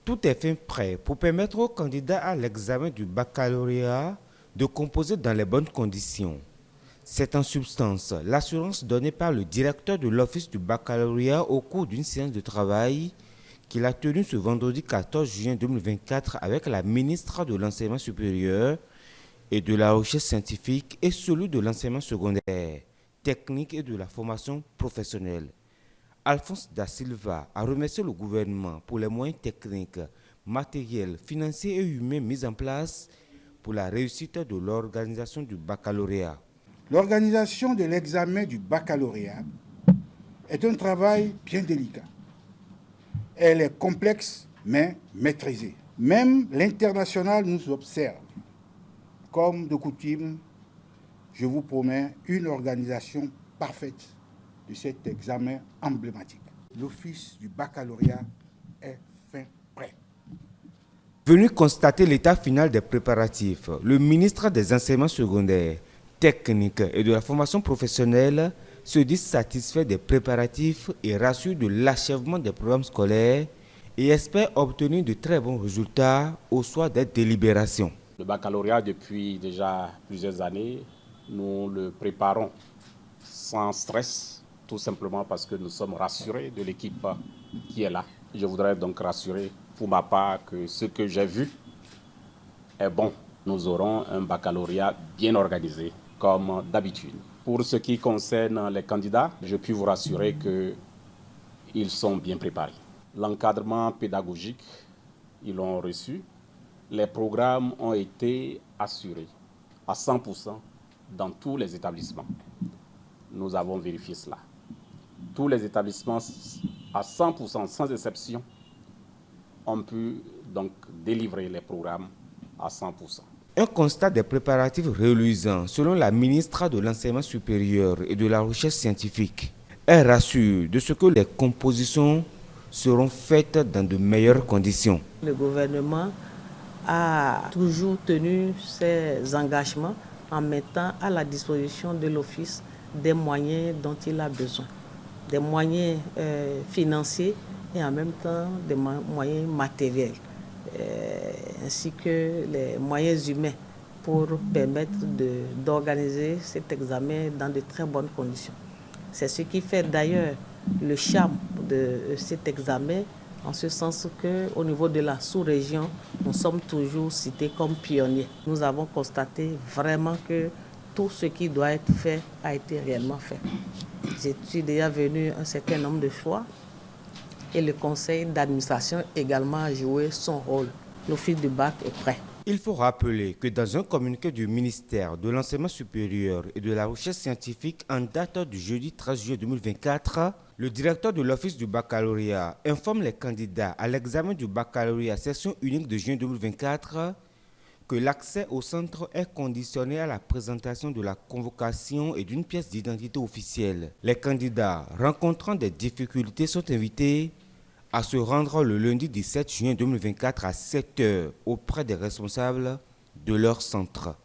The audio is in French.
Tout est fin prêt pour permettre aux candidats à l'examen du baccalauréat de composer dans les bonnes conditions. C'est en substance l'assurance donnée par le directeur de l'Office du baccalauréat au cours d'une séance de travail qu'il a tenue ce vendredi 14 juin 2024 avec la ministre de l'Enseignement supérieur et de la Recherche scientifique et celui de l'enseignement secondaire, technique et de la formation professionnelle. Alphonse Da Silva a remercié le gouvernement pour les moyens techniques, matériels, financiers et humains mis en place pour la réussite de l'organisation du baccalauréat. L'organisation de l'examen du baccalauréat est un travail bien délicat. Elle est complexe mais maîtrisée. Même l'international nous observe. Comme de coutume, je vous promets une organisation parfaite de cet examen emblématique. L'office du baccalauréat est fin prêt. Venu constater l'état final des préparatifs, le ministre des Enseignements secondaires, techniques et de la formation professionnelle se dit satisfait des préparatifs et rassure de l'achèvement des programmes scolaires et espère obtenir de très bons résultats au soir des délibérations. Le baccalauréat, depuis déjà plusieurs années, nous le préparons sans stress, tout simplement parce que nous sommes rassurés de l'équipe qui est là. Je voudrais donc rassurer pour ma part que ce que j'ai vu est bon. Nous aurons un baccalauréat bien organisé, comme d'habitude. Pour ce qui concerne les candidats, je puis vous rassurer qu'ils sont bien préparés. L'encadrement pédagogique, ils l'ont reçu. Les programmes ont été assurés à 100% dans tous les établissements. Nous avons vérifié cela. Tous les établissements, à 100%, sans exception, ont pu donc délivrer les programmes à 100%. Un constat des préparatifs reluisants, selon la ministre de l'Enseignement supérieur et de la Recherche scientifique. Elle rassure de ce que les compositions seront faites dans de meilleures conditions. Le gouvernement a toujours tenu ses engagements en mettant à la disposition de l'Office des moyens dont il a besoin. Des moyens financiers et en même temps des moyens matériels, ainsi que les moyens humains pour permettre d'organiser cet examen dans de très bonnes conditions. C'est ce qui fait d'ailleurs le charme de cet examen, en ce sens qu'au niveau de la sous-région, nous sommes toujours cités comme pionniers. Nous avons constaté vraiment que tout ce qui doit être fait a été réellement fait. Je suis déjà venu un certain nombre de fois et le conseil d'administration également a joué son rôle. L'office du bac est prêt. Il faut rappeler que dans un communiqué du ministère de l'Enseignement supérieur et de la Recherche scientifique en date du jeudi 13 juillet 2024, le directeur de l'Office du baccalauréat informe les candidats à l'examen du baccalauréat session unique de juin 2024 que l'accès au centre est conditionné à la présentation de la convocation et d'une pièce d'identité officielle. Les candidats rencontrant des difficultés sont invités à se rendre le lundi 17 juin 2024 à 7 h auprès des responsables de leur centre.